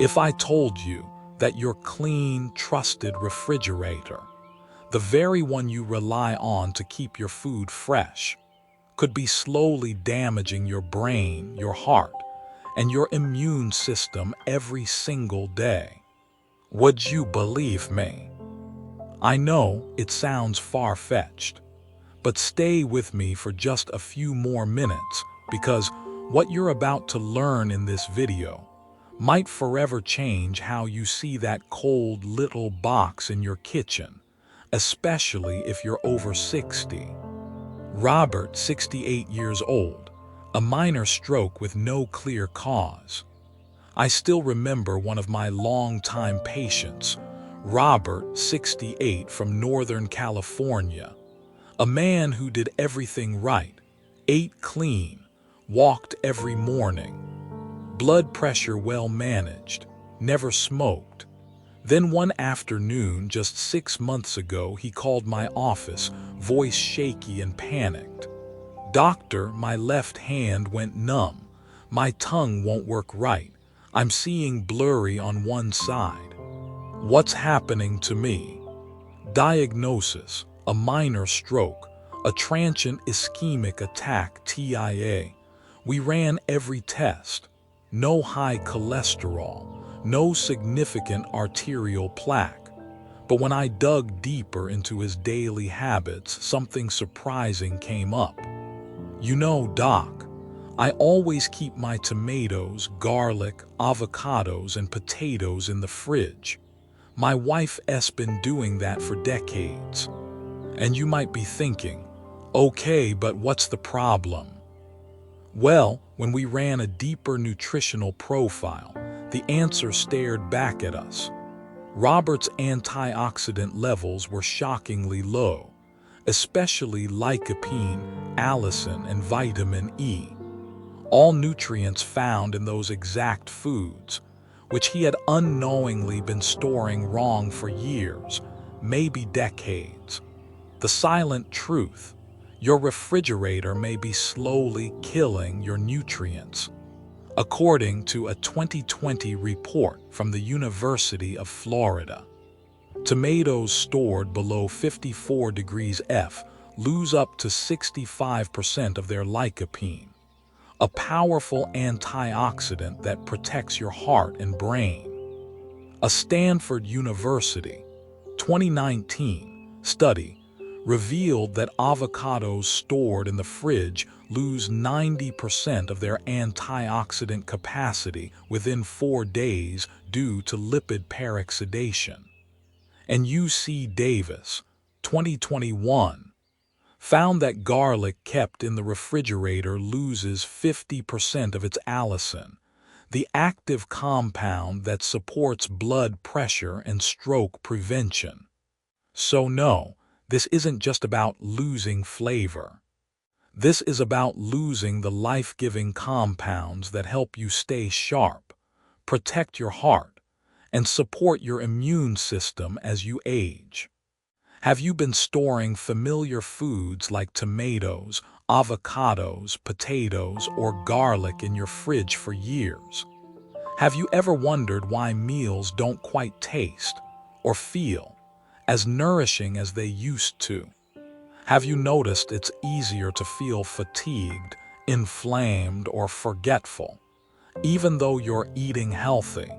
If I told you that your clean, trusted refrigerator, the very one you rely on to keep your food fresh, could be slowly damaging your brain, your heart, and your immune system every single day, would you believe me? I know it sounds far-fetched, but stay with me for just a few more minutes because what you're about to learn in this video might forever change how you see that cold little box in your kitchen, especially if you're over 60. Robert, 68 years old, a minor stroke with no clear cause. I still remember one of my longtime patients, Robert, 68, from Northern California, a man who did everything right, ate clean, walked every morning, blood pressure well managed, never smoked. Then one afternoon, just 6 months ago, he called my office, voice shaky and panicked. "Doctor, my left hand went numb. My tongue won't work right. I'm seeing blurry on one side. What's happening to me?" Diagnosis: a minor stroke, a transient ischemic attack, TIA. We ran every test. No high cholesterol, no significant arterial plaque. But when I dug deeper into his daily habits, something surprising came up. "You know, Doc, I always keep my tomatoes, garlic, avocados, and potatoes in the fridge. My wife's been doing that for decades." And you might be thinking, okay, but what's the problem? Well, when we ran a deeper nutritional profile, the answer stared back at us. Robert's antioxidant levels were shockingly low, especially lycopene, allicin, and vitamin E, all nutrients found in those exact foods, which he had unknowingly been storing wrong for years, maybe decades. The silent truth: your refrigerator may be slowly killing your nutrients. According to a 2020 report from the University of Florida, tomatoes stored below 54 degrees F lose up to 65% of their lycopene, a powerful antioxidant that protects your heart and brain. A Stanford University 2019 study revealed that avocados stored in the fridge lose 90% of their antioxidant capacity within 4 days due to lipid peroxidation. And UC Davis, 2021, found that garlic kept in the refrigerator loses 50% of its allicin, the active compound that supports blood pressure and stroke prevention. So no, this isn't just about losing flavor. This is about losing the life-giving compounds that help you stay sharp, protect your heart, and support your immune system as you age. Have you been storing familiar foods like tomatoes, avocados, potatoes, or garlic in your fridge for years? Have you ever wondered why meals don't quite taste or feel as nourishing as they used to? Have you noticed it's easier to feel fatigued, inflamed, or forgetful, even though you're eating healthy?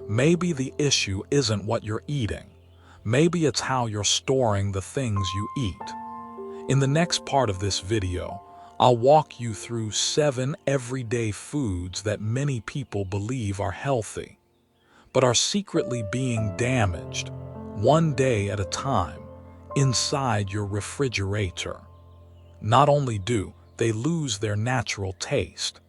Maybe the issue isn't what you're eating. Maybe it's how you're storing the things you eat. In the next part of this video, I'll walk you through 7 everyday foods that many people believe are healthy, but are secretly being damaged, one day at a time, inside your refrigerator. Not only do they lose their natural taste,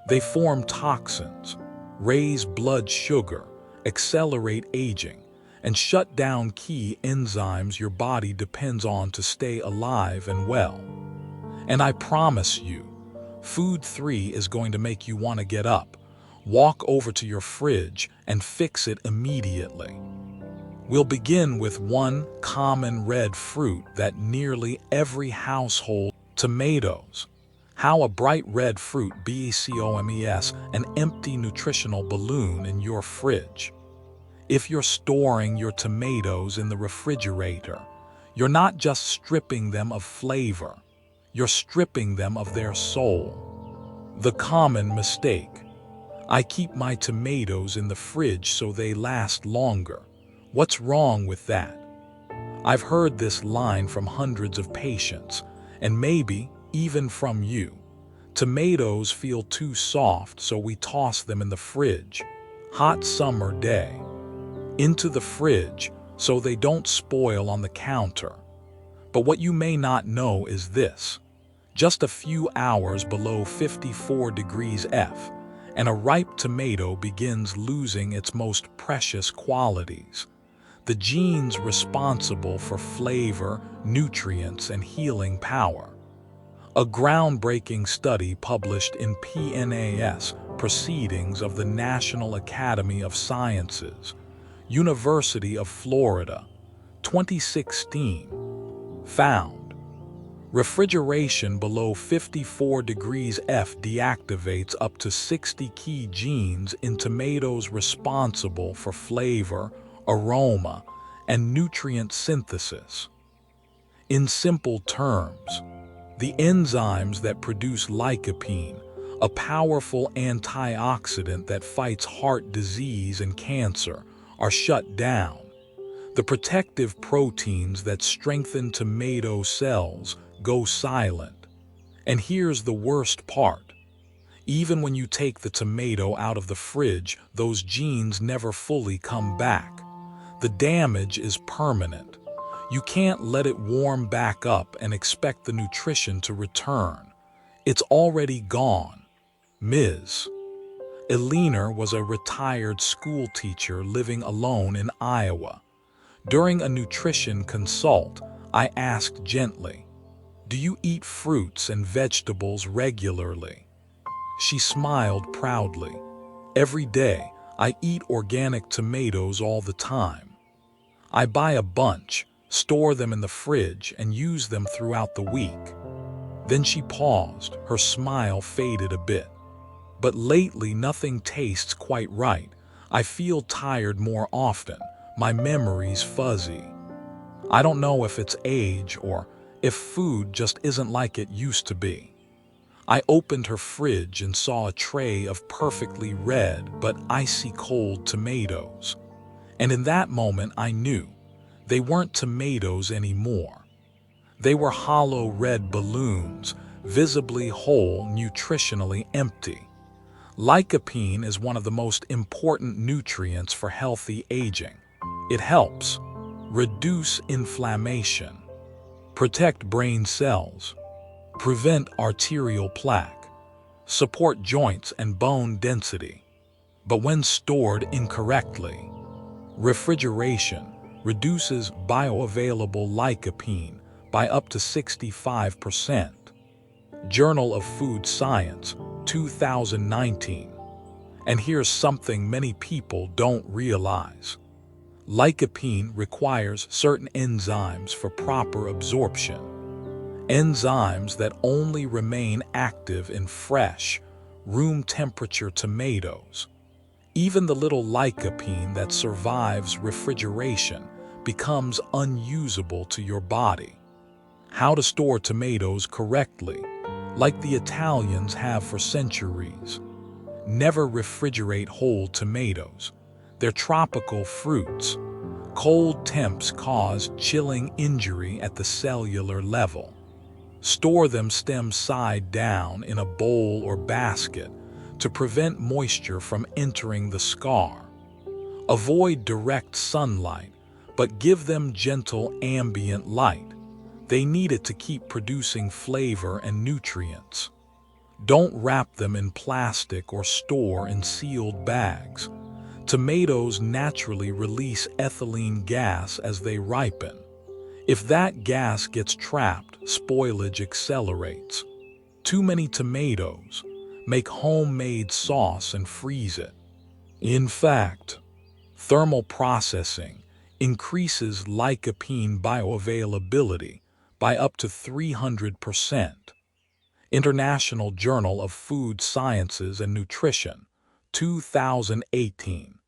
they form toxins, raise blood sugar, accelerate aging, and shut down key enzymes your body depends on to stay alive and well. And I promise you, food 3 is going to make you want to get up, walk over to your fridge, and fix it immediately. We'll begin with one common red fruit that nearly every household: tomatoes. How a bright red fruit becomes an empty nutritional balloon in your fridge. If you're storing your tomatoes in the refrigerator, you're not just stripping them of flavor, you're stripping them of their soul. The common mistake. I keep my tomatoes in the fridge so they last longer. What's wrong with that? I've heard this line from hundreds of patients, and maybe even from you. Tomatoes feel too soft, so we toss them in the fridge. Hot summer day. Into the fridge so they don't spoil on the counter. But what you may not know is this. Just a few hours below 54 degrees F, and a ripe tomato begins losing its most precious qualities. The genes responsible for flavor, nutrients, and healing power. A groundbreaking study published in PNAS Proceedings of the National Academy of Sciences, University of Florida, 2016, found refrigeration below 54 degrees F deactivates up to 60 key genes in tomatoes responsible for flavor, aroma, and nutrient synthesis. In simple terms, the enzymes that produce lycopene, a powerful antioxidant that fights heart disease and cancer, are shut down. The protective proteins that strengthen tomato cells go silent. And here's the worst part. Even when you take the tomato out of the fridge, those genes never fully come back. The damage is permanent. You can't let it warm back up and expect the nutrition to return. It's already gone. Ms. Eliner was a retired school teacher living alone in Iowa. During a nutrition consult, I asked gently, "Do you eat fruits and vegetables regularly?" She smiled proudly. "Every day, I eat organic tomatoes all the time. I buy a bunch, store them in the fridge, and use them throughout the week." Then she paused, her smile faded a bit. "But lately nothing tastes quite right. I feel tired more often. My memory's fuzzy. I don't know if it's age or if food just isn't like it used to be." I opened her fridge and saw a tray of perfectly red but icy cold tomatoes. And in that moment I knew they weren't tomatoes anymore. They were hollow red balloons, visibly whole, nutritionally empty. Lycopene is one of the most important nutrients for healthy aging. It helps reduce inflammation, protect brain cells, prevent arterial plaque, support joints and bone density. But when stored incorrectly, refrigeration reduces bioavailable lycopene by up to 65%. Journal of Food Science, 2019. And here's something many people don't realize. Lycopene requires certain enzymes for proper absorption. Enzymes that only remain active in fresh, room temperature tomatoes. Even the little lycopene that survives refrigeration becomes unusable to your body. How to store tomatoes correctly, like the Italians have for centuries. Never refrigerate whole tomatoes. They're tropical fruits. Cold temps cause chilling injury at the cellular level. Store them stem side down in a bowl or basket to prevent moisture from entering the scar. Avoid direct sunlight, but give them gentle ambient light. They need it to keep producing flavor and nutrients. Don't wrap them in plastic or store in sealed bags. Tomatoes naturally release ethylene gas as they ripen. If that gas gets trapped, spoilage accelerates. Too many tomatoes. Make homemade sauce and freeze it. In fact, thermal processing increases lycopene bioavailability by up to 300%. International Journal of Food Sciences and Nutrition, 2018.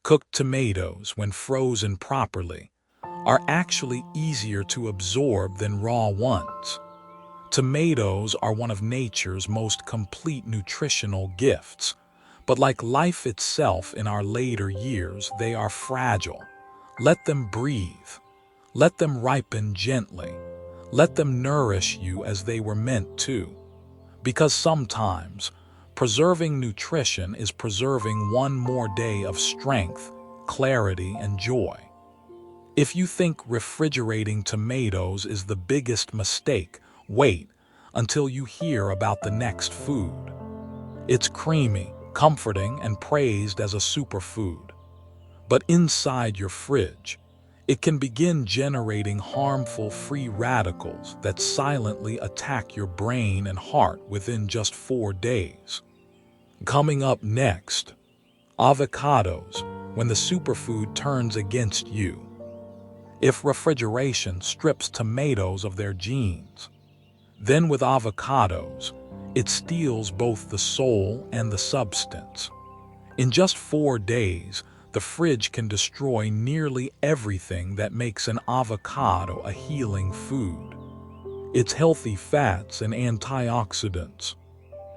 Cooked tomatoes, when frozen properly, are actually easier to absorb than raw ones. Tomatoes are one of nature's most complete nutritional gifts, but like life itself in our later years, they are fragile. Let them breathe. Let them ripen gently. Let them nourish you as they were meant to. Because sometimes, preserving nutrition is preserving one more day of strength, clarity, and joy. If you think refrigerating tomatoes is the biggest mistake, wait until you hear about the next food. It's creamy, comforting, and praised as a superfood. But inside your fridge, it can begin generating harmful free radicals that silently attack your brain and heart within just 4 days. Coming up next, avocados, when the superfood turns against you. If refrigeration strips tomatoes of their genes, then with avocados, it steals both the soul and the substance. In just 4 days, the fridge can destroy nearly everything that makes an avocado a healing food. Its healthy fats and antioxidants.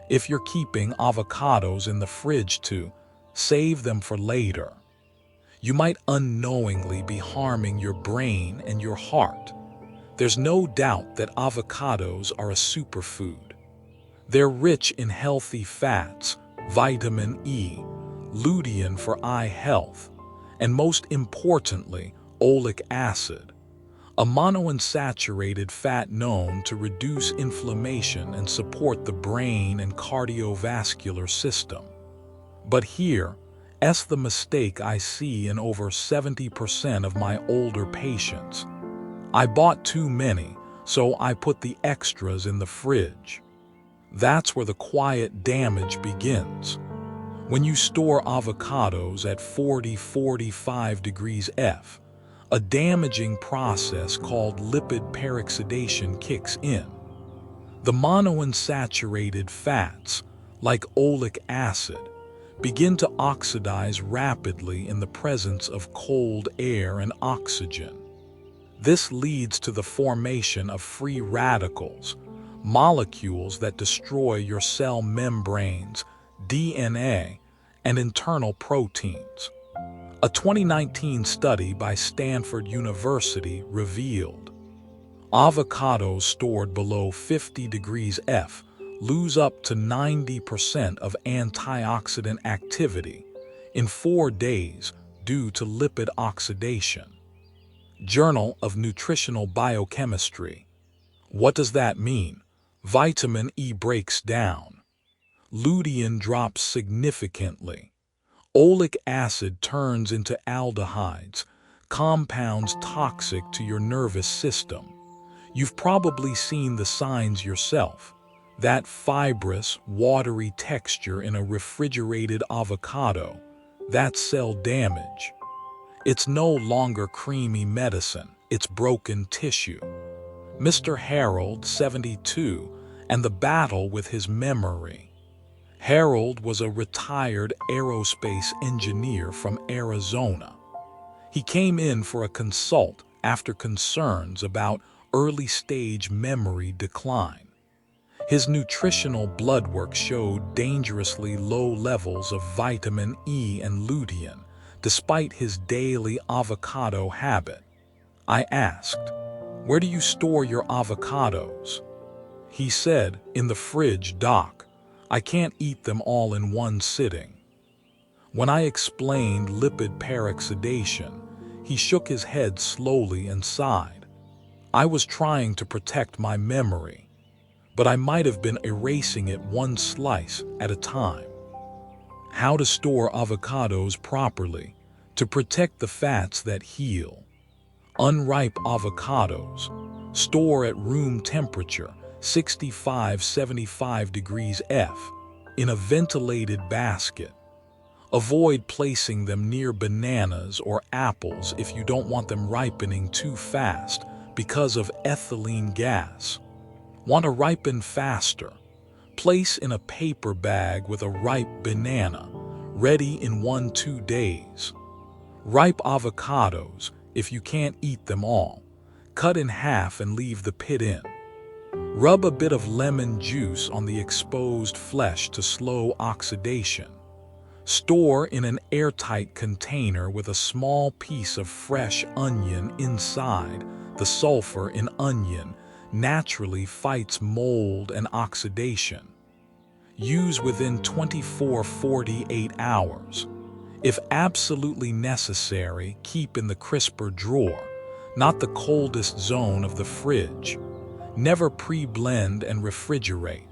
If you're keeping avocados in the fridge to save them for later, you might unknowingly be harming your brain and your heart. There's no doubt that avocados are a superfood. They're rich in healthy fats, vitamin E, lutein for eye health, and most importantly, oleic acid, a monounsaturated fat known to reduce inflammation and support the brain and cardiovascular system. But here's the mistake I see in over 70% of my older patients. I bought too many, so I put the extras in the fridge. That's where the quiet damage begins. When you store avocados at 40–45 degrees F, a damaging process called lipid peroxidation kicks in. The monounsaturated fats, like oleic acid, begin to oxidize rapidly in the presence of cold air and oxygen. This leads to the formation of free radicals, molecules that destroy your cell membranes, DNA, and internal proteins. A 2019 study by Stanford University revealed avocados stored below 50 degrees F lose up to 90% of antioxidant activity in 4 days due to lipid oxidation. Journal of Nutritional Biochemistry. What does that mean? Vitamin E breaks down. Lutein drops significantly. Oleic acid turns into aldehydes, compounds toxic to your nervous system. You've probably seen the signs yourself. That fibrous, watery texture in a refrigerated avocado, that's cell damage. It's no longer creamy medicine, it's broken tissue. Mr. Harold, 72, and the battle with his memory. Harold was a retired aerospace engineer from Arizona. He came in for a consult after concerns about early-stage memory decline. His nutritional blood work showed dangerously low levels of vitamin E and lutein, despite his daily avocado habit. I asked, "Where do you store your avocados?" He said, "In the fridge, Doc. I can't eat them all in one sitting." When I explained lipid peroxidation, he shook his head slowly and sighed. I was trying to protect my memory, but I might have been erasing it one slice at a time. How to store avocados properly to protect the fats that heal. Unripe avocados. Store at room temperature, 65–75 degrees F, in a ventilated basket. Avoid placing them near bananas or apples if you don't want them ripening too fast because of ethylene gas. Want to ripen faster? Place in a paper bag with a ripe banana, ready in 1-2 days. Ripe avocados, if you can't eat them all, cut in half and leave the pit in. Rub a bit of lemon juice on the exposed flesh to slow oxidation. Store in an airtight container with a small piece of fresh onion inside. The sulfur in onion naturally fights mold and oxidation. Use within 24-48 hours. If absolutely necessary, keep in the crisper drawer, not the coldest zone of the fridge. Never pre-blend and refrigerate.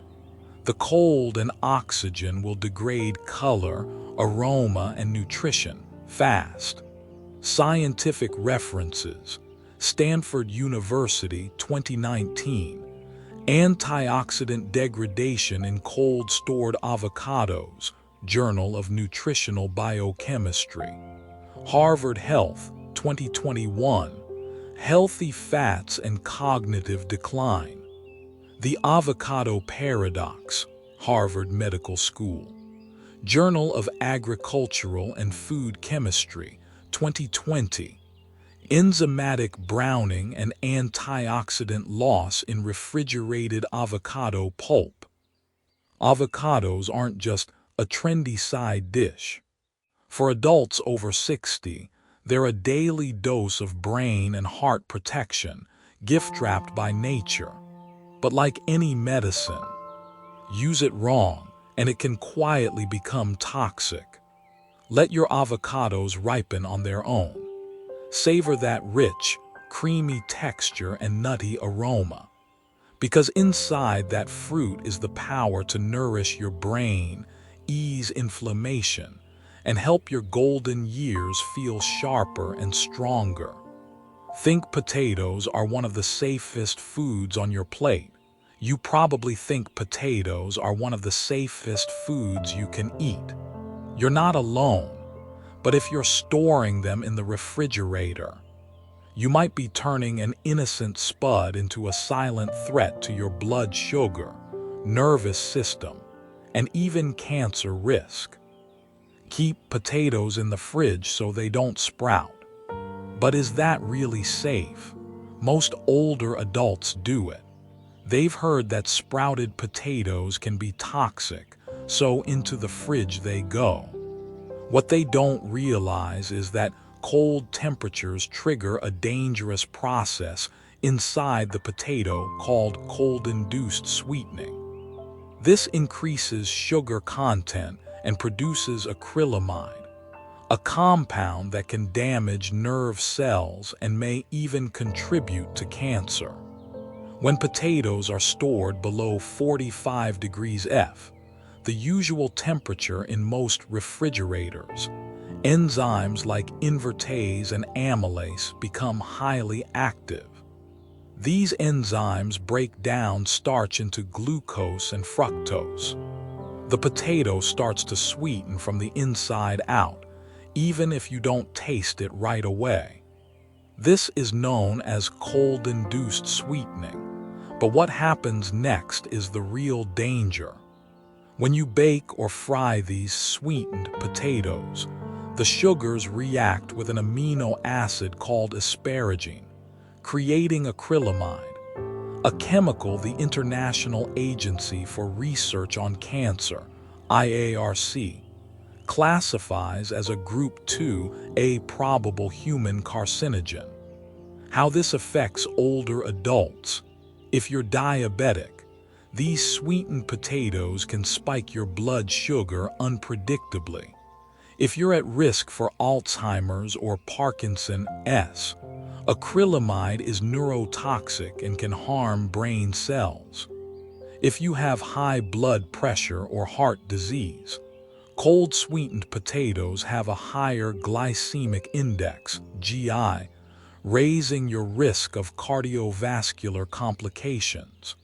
The cold and oxygen will degrade color, aroma, and nutrition fast. Scientific references: Stanford University, 2019. Antioxidant degradation in cold-stored avocados, Journal of Nutritional Biochemistry. Harvard Health, 2021. Healthy fats and cognitive decline. The Avocado Paradox, Harvard Medical School. Journal of Agricultural and Food Chemistry, 2020. Enzymatic browning and antioxidant loss in refrigerated avocado pulp. Avocados aren't just a trendy side dish. For adults over 60, they're a daily dose of brain and heart protection, gift-wrapped by nature. But like any medicine, use it wrong and it can quietly become toxic. Let your avocados ripen on their own. Savor that rich, creamy texture and nutty aroma. Because inside that fruit is the power to nourish your brain, ease inflammation, and help your golden years feel sharper and stronger. Think potatoes are one of the safest foods on your plate. You probably think potatoes are one of the safest foods you can eat. You're not alone. But if you're storing them in the refrigerator, you might be turning an innocent spud into a silent threat to your blood sugar, nervous system, and even cancer risk. Keep potatoes in the fridge so they don't sprout. But is that really safe? Most older adults do it. They've heard that sprouted potatoes can be toxic, so into the fridge they go. What they don't realize is that cold temperatures trigger a dangerous process inside the potato called cold-induced sweetening. This increases sugar content and produces acrylamide, a compound that can damage nerve cells and may even contribute to cancer. When potatoes are stored below 45 degrees F, the usual temperature in most refrigerators, enzymes like invertase and amylase become highly active. These enzymes break down starch into glucose and fructose. The potato starts to sweeten from the inside out, even if you don't taste it right away. This is known as cold-induced sweetening. But what happens next is the real danger. When you bake or fry these sweetened potatoes, the sugars react with an amino acid called asparagine, creating acrylamide, a chemical the International Agency for Research on Cancer, IARC, classifies as a Group 2A probable human carcinogen. How this affects older adults. If you're diabetic, these sweetened potatoes can spike your blood sugar unpredictably. If you're at risk for Alzheimer's or Parkinson's, acrylamide is neurotoxic and can harm brain cells. If you have high blood pressure or heart disease, cold sweetened potatoes have a higher glycemic index, GI, raising your risk of cardiovascular complications.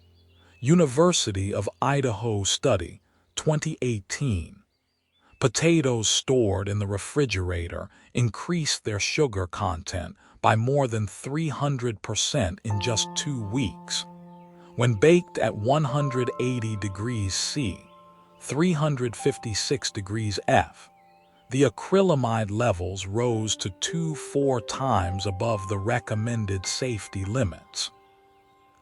University of Idaho study, 2018. Potatoes stored in the refrigerator increased their sugar content by more than 300% in just 2 weeks. When baked at 180 degrees C, 356 degrees F, the acrylamide levels rose to 2-4 times above the recommended safety limits.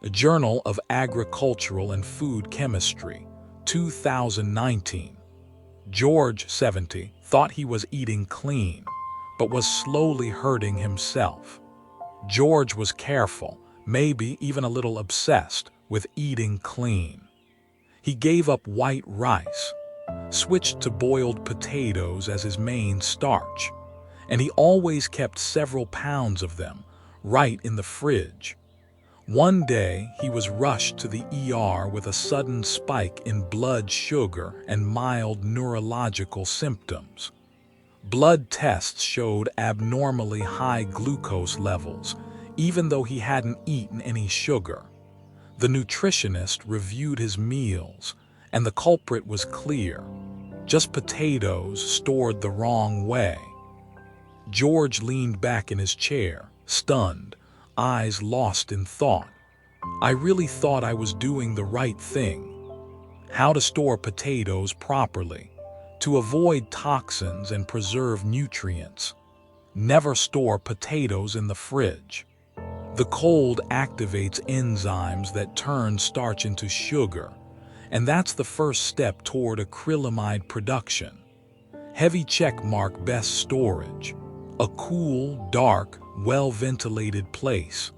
A Journal of Agricultural and Food Chemistry, 2019. George, 70, thought he was eating clean, but was slowly hurting himself. George was careful, maybe even a little obsessed, with eating clean. He gave up white rice, switched to boiled potatoes as his main starch, and he always kept several pounds of them right in the fridge. One day, he was rushed to the ER with a sudden spike in blood sugar and mild neurological symptoms. Blood tests showed abnormally high glucose levels, even though he hadn't eaten any sugar. The nutritionist reviewed his meals, and the culprit was clear: just potatoes stored the wrong way. George leaned back in his chair, stunned, eyes lost in thought. I really thought I was doing the right thing. How to store potatoes properly, to avoid toxins and preserve nutrients. Never store potatoes in the fridge. The cold activates enzymes that turn starch into sugar, and that's the first step toward acrylamide production. Heavy check mark best storage. A cool, dark, well-ventilated place.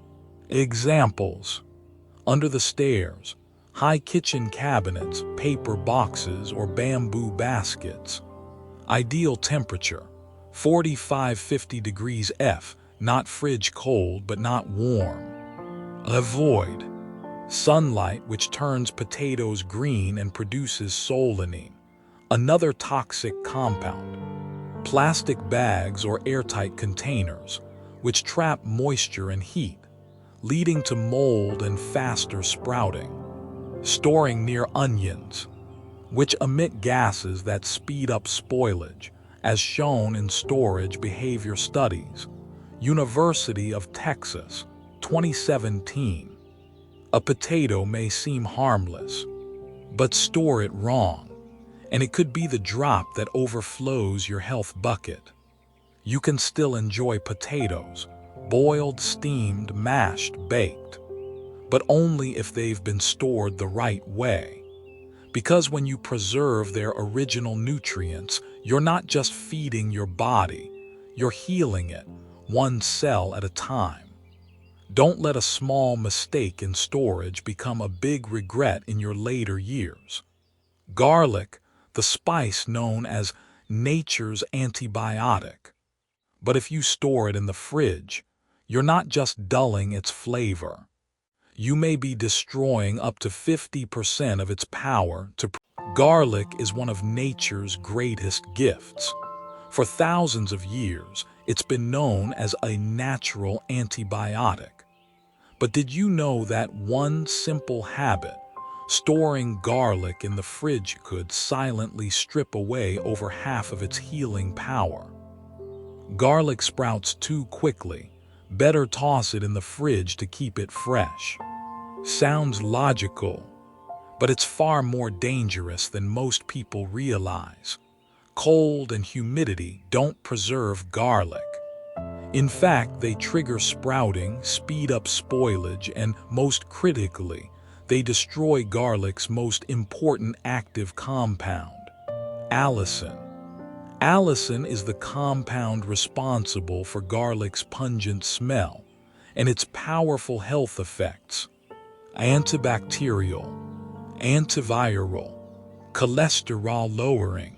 Examples: under the stairs, high kitchen cabinets, paper boxes, or bamboo baskets. Ideal temperature: 45-50 degrees F, not fridge cold but not warm. Avoid sunlight, which turns potatoes green and produces solanine, another toxic compound. Plastic bags or airtight containers, which trap moisture and heat, leading to mold and faster sprouting. Storing near onions, which emit gases that speed up spoilage, as shown in storage behavior studies. University of Texas, 2017. A potato may seem harmless, but store it wrong, and it could be the drop that overflows your health bucket. You can still enjoy potatoes, boiled, steamed, mashed, baked, but only if they've been stored the right way. Because when you preserve their original nutrients, you're not just feeding your body, you're healing it, one cell at a time. Don't let a small mistake in storage become a big regret in your later years. Garlic, the spice known as nature's antibiotic. But if you store it in the fridge, you're not just dulling its flavor. You may be destroying up to 50% of its power to. Garlic is one of nature's greatest gifts. For thousands of years, it's been known as a natural antibiotic. But did you know that one simple habit, storing garlic in the fridge, could silently strip away over half of its healing power? Garlic sprouts too quickly. Better toss it in the fridge to keep it fresh. Sounds logical, but it's far more dangerous than most people realize. Cold and humidity don't preserve garlic. In fact, they trigger sprouting, speed up spoilage, and most critically, they destroy garlic's most important active compound, allicin. Allicin is the compound responsible for garlic's pungent smell and its powerful health effects: antibacterial, antiviral, cholesterol-lowering,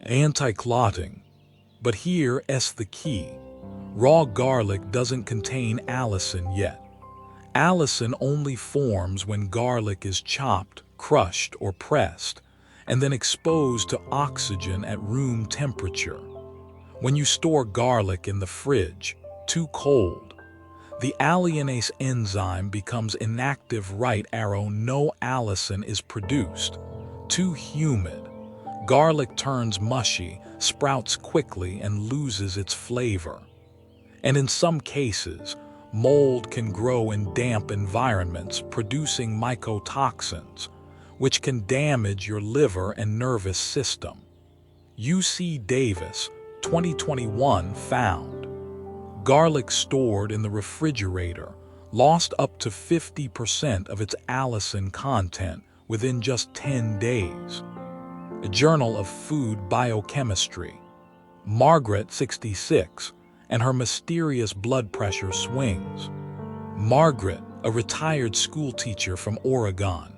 anti-clotting. But here's the key. Raw garlic doesn't contain allicin yet. Allicin only forms when garlic is chopped, crushed, or pressed, and then exposed to oxygen at room temperature. When you store garlic in the fridge, too cold, the alliinase enzyme becomes inactive. Right arrow, no allicin is produced. Too humid, garlic turns mushy, sprouts quickly, and loses its flavor. And in some cases, Mold can grow in damp environments, producing mycotoxins, which can damage your liver and nervous system. UC Davis, 2021 found garlic stored in the refrigerator lost up to 50% of its allicin content within just 10 days. A Journal of Food Biochemistry. Margaret, 66, and her mysterious blood pressure swings. Margaret, a retired schoolteacher from Oregon,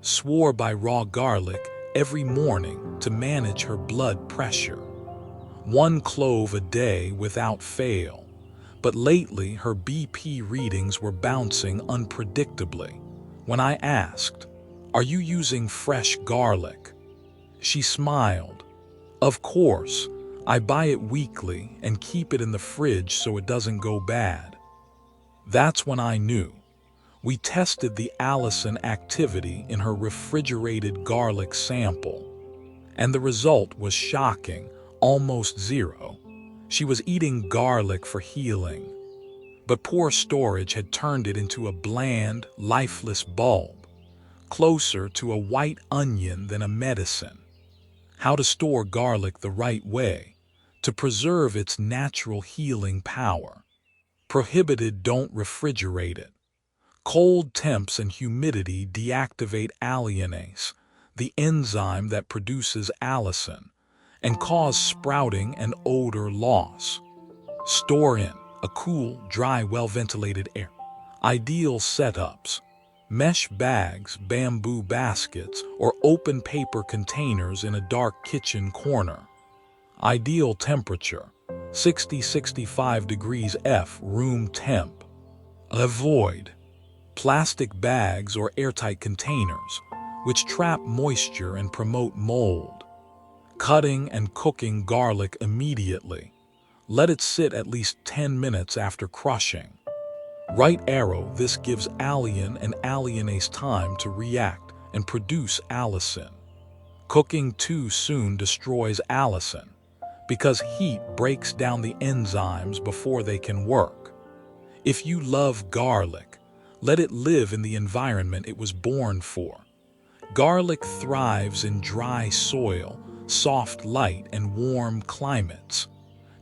swore by raw garlic every morning to manage her blood pressure. 1 clove a day without fail. But lately her BP readings were bouncing unpredictably. When I asked, "Are you using fresh garlic?" she smiled. "Of course, I buy it weekly and keep it in the fridge so it doesn't go bad." That's when I knew. We tested the allicin activity in her refrigerated garlic sample, and the result was shocking, almost zero. She was eating garlic for healing, but poor storage had turned it into a bland, lifeless bulb, closer to a white onion than a medicine. How to store garlic the right way to preserve its natural healing power. Prohibited: don't refrigerate it. Cold temps and humidity deactivate alliinase, the enzyme that produces allicin, and cause sprouting and odor loss. Store in a cool, dry, well-ventilated area. Ideal setups: mesh bags, bamboo baskets, or open paper containers in a dark kitchen corner. Ideal temperature: 60-65 degrees F, room temp. Avoid plastic bags or airtight containers, which trap moisture and promote mold. Cutting and cooking garlic immediately. Let it sit at least 10 minutes after crushing. Right arrow: this gives alliin and alliinase time to react and produce allicin. Cooking too soon destroys allicin, because heat breaks down the enzymes before they can work. If you love garlic, let it live in the environment it was born for. Garlic thrives in dry soil, soft light, and warm climates,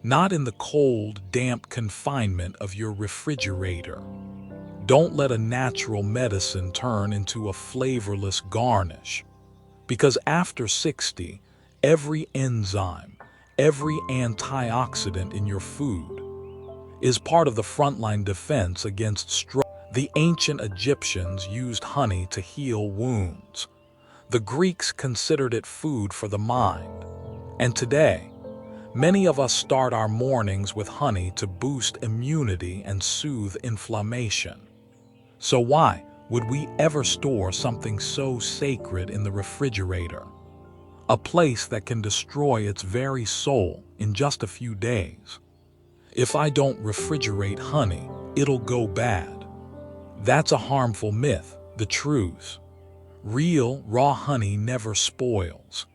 not in the cold, damp confinement of your refrigerator. Don't let a natural medicine turn into a flavorless garnish, because after 60, every enzyme, every antioxidant in your food is part of the frontline defense against stroke. The ancient Egyptians used honey to heal wounds. The Greeks considered it food for the mind. And today, many of us start our mornings with honey to boost immunity and soothe inflammation. So why would we ever store something so sacred in the refrigerator? A place that can destroy its very soul in just a few days. If I don't refrigerate honey, it'll go bad. That's a harmful myth. The truth: real, raw honey never spoils.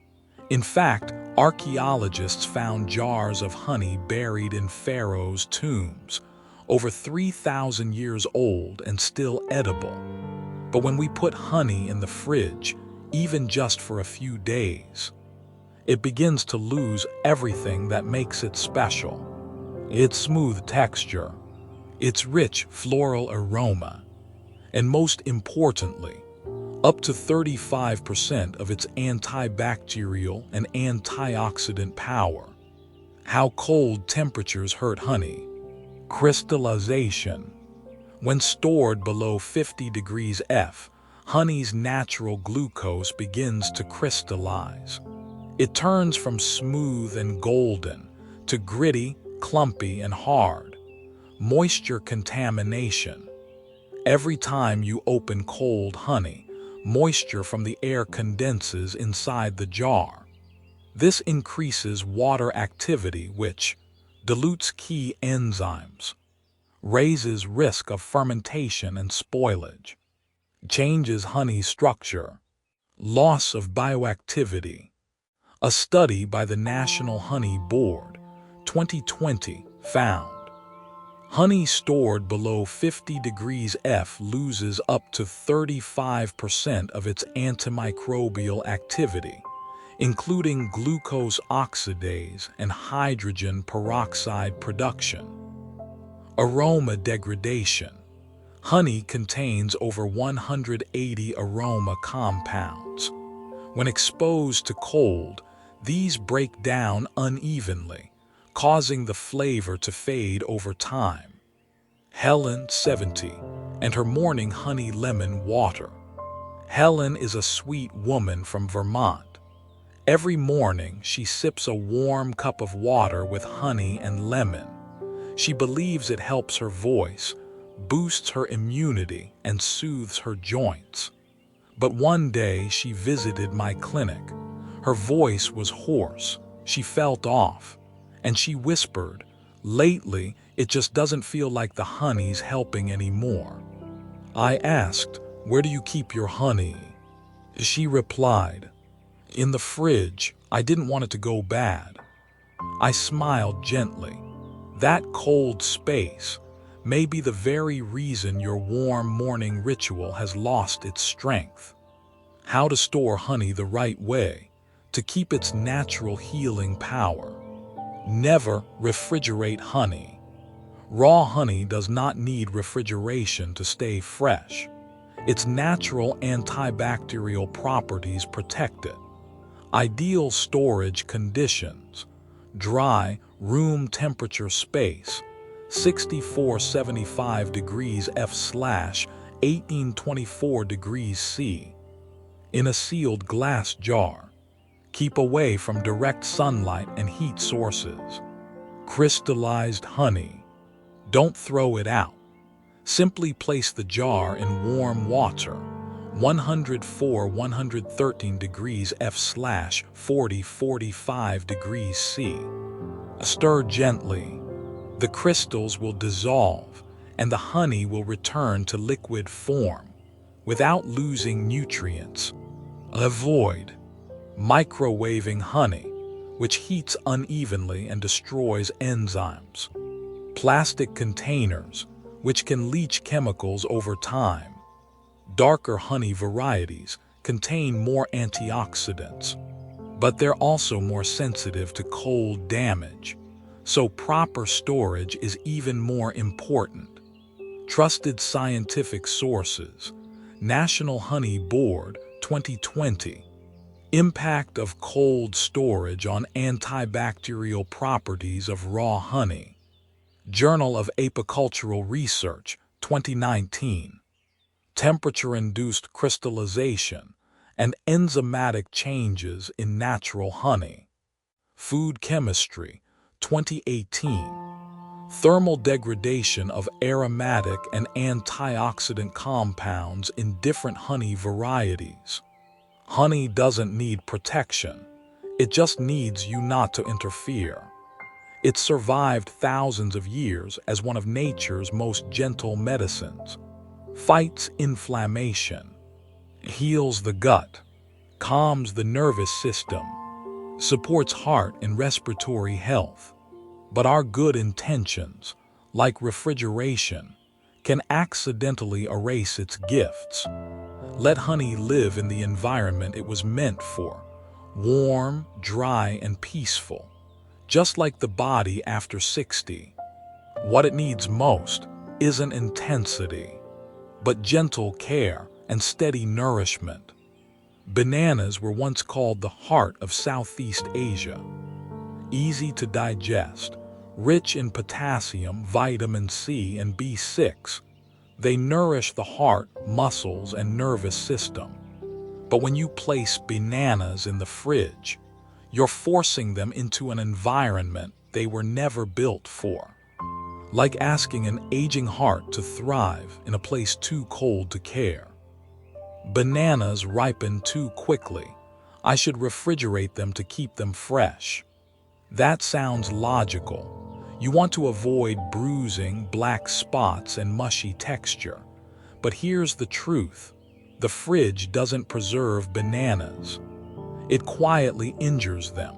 In fact, archaeologists found jars of honey buried in pharaohs' tombs, over 3,000 years old and still edible. But when we put honey in the fridge, even just for a few days, it begins to lose everything that makes it special. Its smooth texture, its rich floral aroma, and most importantly, up to 35% of its antibacterial and antioxidant power. How cold temperatures hurt honey. Crystallization. When stored below 50 degrees F, honey's natural glucose begins to crystallize. It turns from smooth and golden to gritty, clumpy, and hard. Moisture contamination. Every time you open cold honey, moisture from the air condenses inside the jar. This increases water activity, which dilutes key enzymes, raises risk of fermentation and spoilage, changes honey's structure, loss of bioactivity. A study by the National Honey Board, 2020, found Honey stored below 50 degrees F loses up to 35% of its antimicrobial activity, including glucose oxidase and hydrogen peroxide production. Aroma degradation. Honey contains over 180 aroma compounds. When exposed to cold, these break down unevenly, causing the flavor to fade over time. Helen, 70, and her morning honey lemon water. Helen is a sweet woman from Vermont. Every morning, she sips a warm cup of water with honey and lemon. She believes it helps her voice, boosts her immunity, and soothes her joints. But one day she visited my clinic. Her voice was hoarse, she felt off, and she whispered, "Lately, it just doesn't feel like the honey's helping anymore." I asked, "Where do you keep your honey?" She replied, "In the fridge. I didn't want it to go bad." I smiled gently. That cold space may be the very reason your warm morning ritual has lost its strength. How to store honey the right way to keep its natural healing power. Never refrigerate honey. Raw honey does not need refrigeration to stay fresh. Its natural antibacterial properties protect it. Ideal storage conditions: dry, room temperature space, 64-75 degrees F/1824 degrees C. In a sealed glass jar. Keep away from direct sunlight and heat sources. Crystallized honey. Don't throw it out. Simply place the jar in warm water, 104-113 degrees F/40-45 degrees C. Stir gently. The crystals will dissolve and the honey will return to liquid form without losing nutrients. Avoid microwaving honey, which heats unevenly and destroys enzymes. Plastic containers, which can leach chemicals over time. Darker honey varieties contain more antioxidants, but they're also more sensitive to cold damage, so proper storage is even more important. Trusted scientific sources: National Honey Board, 2020. Impact of cold storage on antibacterial properties of raw honey. Journal of Apicultural Research, 2019. Temperature-induced crystallization and enzymatic changes in natural honey. Food Chemistry, 2018. Thermal degradation of aromatic and antioxidant compounds in different honey varieties. Honey doesn't need protection. It just needs you not to interfere. It survived thousands of years as one of nature's most gentle medicines. Fights inflammation, heals the gut, calms the nervous system, supports heart and respiratory health. But our good intentions, like refrigeration, can accidentally erase its gifts. Let honey live in the environment it was meant for, warm, dry, and peaceful, just like the body after 60. What it needs most isn't intensity, but gentle care and steady nourishment. Bananas were once called the heart of Southeast Asia. Easy to digest, rich in potassium, vitamin C, and B6, they nourish the heart, muscles, and nervous system. But when you place bananas in the fridge, you're forcing them into an environment they were never built for. Like asking an aging heart to thrive in a place too cold to care. Bananas ripen too quickly. I should refrigerate them to keep them fresh. That sounds logical. You want to avoid bruising, black spots, and mushy texture. But here's the truth. The fridge doesn't preserve bananas. It quietly injures them.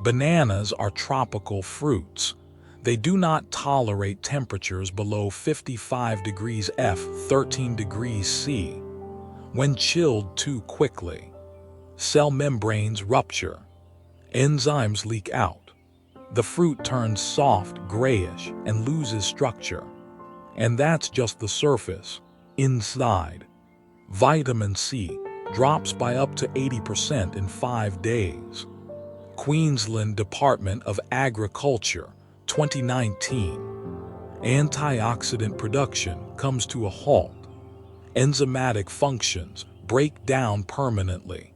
Bananas are tropical fruits. They do not tolerate temperatures below 55 degrees F, 13 degrees C. When chilled too quickly, cell membranes rupture, enzymes leak out. The fruit turns soft, grayish, and loses structure. And that's just the surface. Inside, vitamin C drops by up to 80% in 5 days. Queensland Department of Agriculture, 2019. Antioxidant production comes to a halt. Enzymatic functions break down permanently.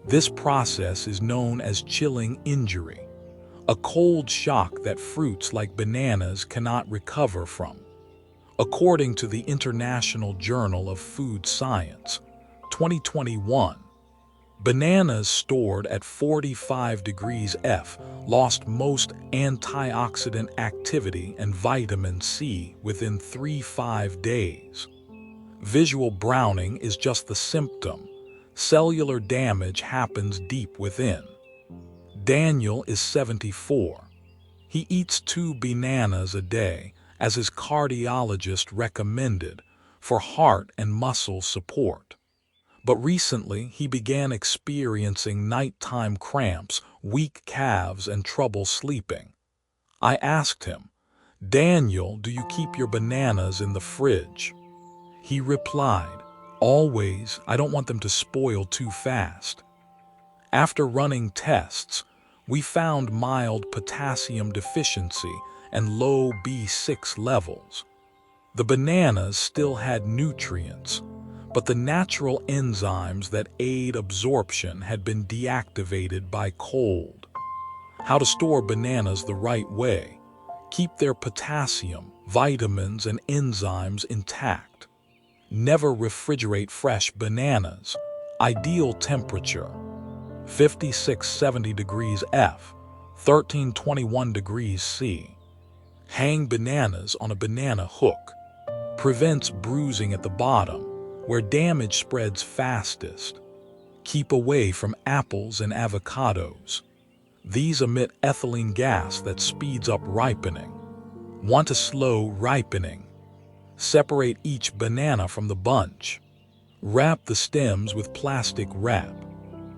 This process is known as chilling injury, a cold shock that fruits like bananas cannot recover from. According to the International Journal of Food Science, 2021, bananas stored at 45 degrees F lost most antioxidant activity and vitamin C within 3-5 days. Visual browning is just the symptom. Cellular damage happens deep within. Daniel is 74. He eats 2 bananas a day, as his cardiologist recommended, for heart and muscle support. But recently, he began experiencing nighttime cramps, weak calves, and trouble sleeping. I asked him, "Daniel, do you keep your bananas in the fridge?" He replied, "Always. I don't want them to spoil too fast." After running tests, we found mild potassium deficiency and low B6 levels. The bananas still had nutrients, but the natural enzymes that aid absorption had been deactivated by cold. How to store bananas the right way. Keep their potassium, vitamins, and enzymes intact. Never refrigerate fresh bananas. Ideal temperature: 56-70 degrees F, 13-21 degrees C. Hang bananas on a banana hook. Prevents bruising at the bottom, where damage spreads fastest. Keep away from apples and avocados. These emit ethylene gas that speeds up ripening. Want a slow ripening? Separate each banana from the bunch. Wrap the stems with plastic wrap.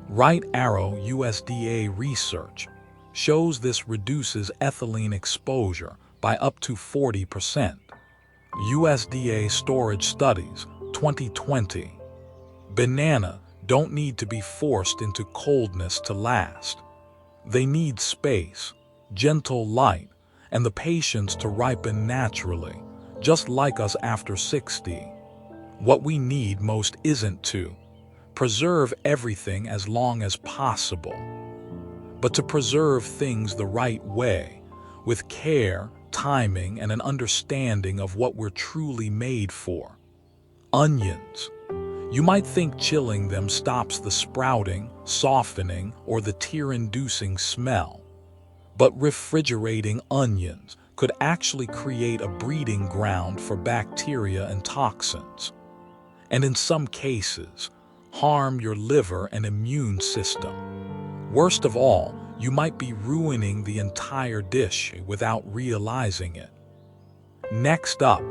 Right Arrow USDA research shows this reduces ethylene exposure by up to 40%. USDA Storage Studies, 2020. Banana don't need to be forced into coldness to last. They need space, gentle light, and the patience to ripen naturally, just like us after 60. What we need most isn't to preserve everything as long as possible, but to preserve things the right way, with care, timing, and an understanding of what we're truly made for. Onions. You might think chilling them stops the sprouting, softening, or the tear-inducing smell. But refrigerating onions could actually create a breeding ground for bacteria and toxins, and in some cases, harm your liver and immune system. Worst of all, you might be ruining the entire dish without realizing it. Next up,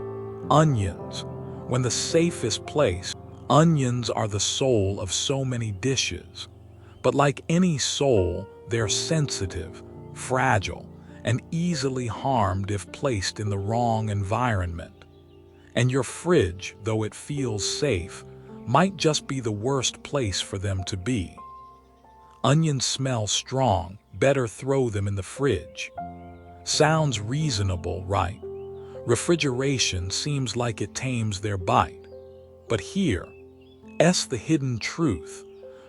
onions. When the safest place, onions are the soul of so many dishes. But like any soul, they're sensitive, fragile, and easily harmed if placed in the wrong environment. And your fridge, though it feels safe, might just be the worst place for them to be. Onions smell strong, better throw them in the fridge. Sounds reasonable, right? Refrigeration seems like it tames their bite. But here's the hidden truth.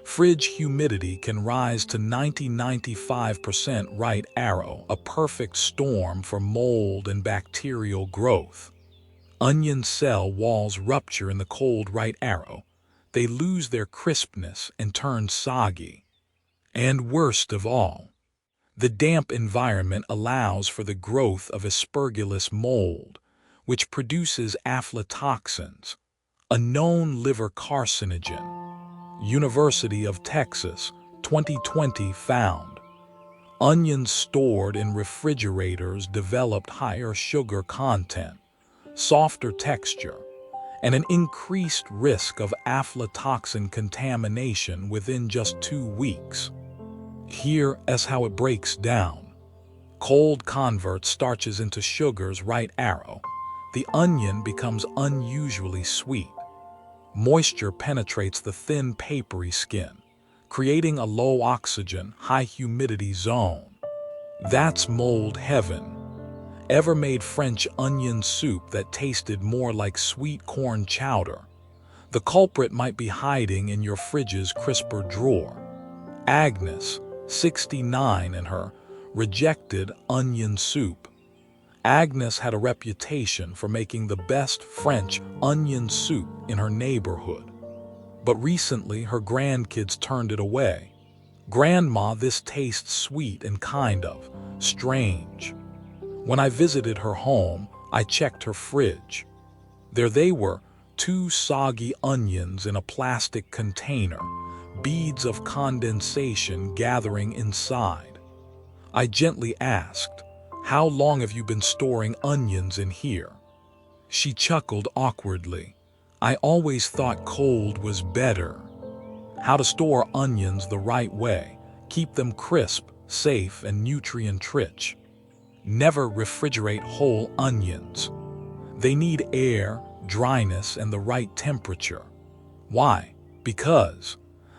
Fridge humidity can rise to 90-95%. Right Arrow, a perfect storm for mold and bacterial growth. Onion cell walls rupture in the cold. Right Arrow. They lose their crispness and turn soggy. And worst of all, the damp environment allows for the growth of Aspergillus mold, which produces aflatoxins, a known liver carcinogen. University of Texas, 2020 found. Onions stored in refrigerators developed higher sugar content, softer texture, and an increased risk of aflatoxin contamination within just 2 weeks. Here is how it breaks down. Cold converts starches into sugars, right arrow. The onion becomes unusually sweet. Moisture penetrates the thin, papery skin, creating a low oxygen, high humidity zone. That's mold heaven. Ever made French onion soup that tasted more like sweet corn chowder? The culprit might be hiding in your fridge's crisper drawer. Agnes, 69, and her rejected onion soup. Agnes had a reputation for making the best French onion soup in her neighborhood. But recently, her grandkids turned it away. "Grandma, this tastes sweet and kind of strange." When I visited her home, I checked her fridge. There they were, 2 soggy onions in a plastic container, beads of condensation gathering inside. I gently asked, "How long have you been storing onions in here?" She chuckled awkwardly. "I always thought cold was better." How to store onions the right way, keep them crisp, safe, and nutrient-rich. Never refrigerate whole onions. They need air, dryness, and the right temperature. Why? Because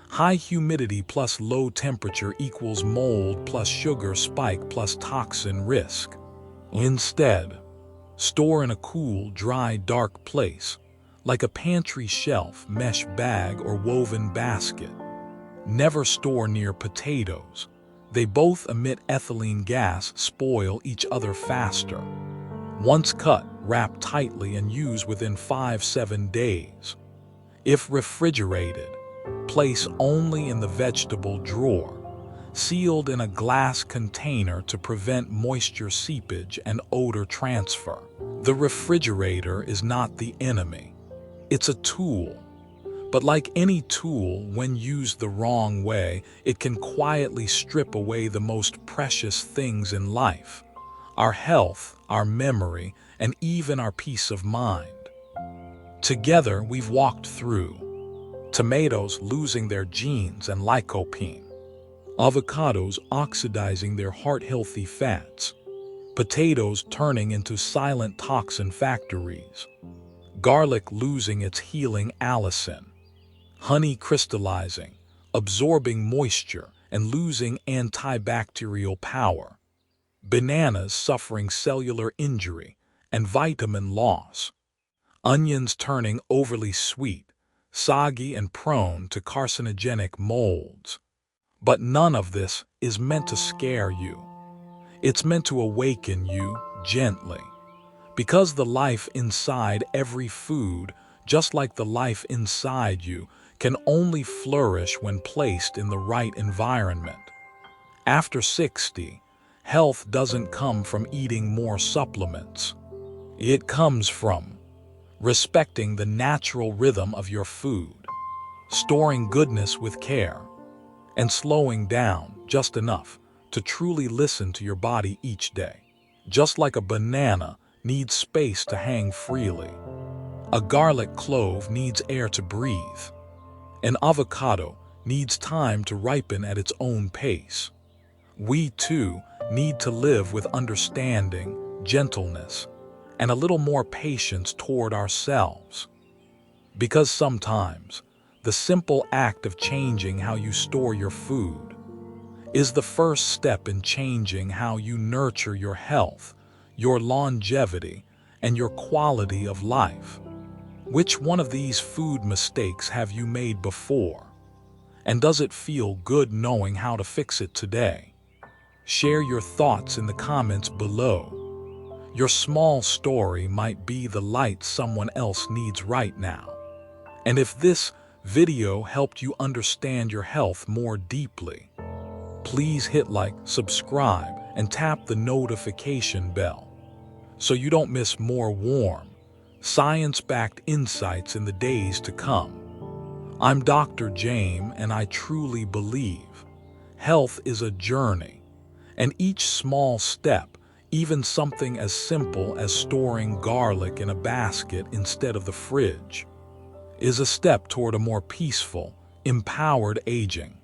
high humidity plus low temperature equals mold plus sugar spike plus toxin risk. Instead, store in a cool, dry, dark place, like a pantry shelf, mesh bag, or woven basket. Never store near potatoes. They both emit ethylene gas, spoil each other faster. Once cut, wrap tightly and use within 5-7 days. If refrigerated, place only in the vegetable drawer, sealed in a glass container to prevent moisture seepage and odor transfer. The refrigerator is not the enemy. It's a tool. But like any tool, when used the wrong way, it can quietly strip away the most precious things in life: our health, our memory, and even our peace of mind. Together, we've walked through tomatoes losing their genes and lycopene, avocados oxidizing their heart-healthy fats, potatoes turning into silent toxin factories, garlic losing its healing allicin, honey crystallizing, absorbing moisture, and losing antibacterial power, bananas suffering cellular injury and vitamin loss, onions turning overly sweet, soggy, and prone to carcinogenic molds. But none of this is meant to scare you. It's meant to awaken you gently. Because the life inside every food, just like the life inside you, can only flourish when placed in the right environment. After 60, health doesn't come from eating more supplements. It comes from respecting the natural rhythm of your food, storing goodness with care, and slowing down just enough to truly listen to your body each day. Just like a banana needs space to hang freely, a garlic clove needs air to breathe, an avocado needs time to ripen at its own pace. We too need to live with understanding, gentleness, and a little more patience toward ourselves. Because sometimes the simple act of changing how you store your food is the first step in changing how you nurture your health, your longevity, and your quality of life. Which one of these food mistakes have you made before? And does it feel good knowing how to fix it today? Share your thoughts in the comments below. Your small story might be the light someone else needs right now. And if this video helped you understand your health more deeply, please hit like, subscribe, and tap the notification bell so you don't miss more warm, science-backed insights in the days to come. I'm Dr. Jame, and I truly believe health is a journey, And each small step, even something as simple as storing garlic in a basket instead of the fridge, is a step toward a more peaceful, empowered aging.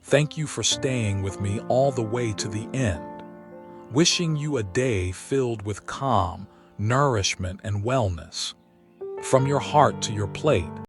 Thank you for staying with me all the way to the end. Wishing you a day filled with calm, nourishment, and wellness. From your heart to your plate.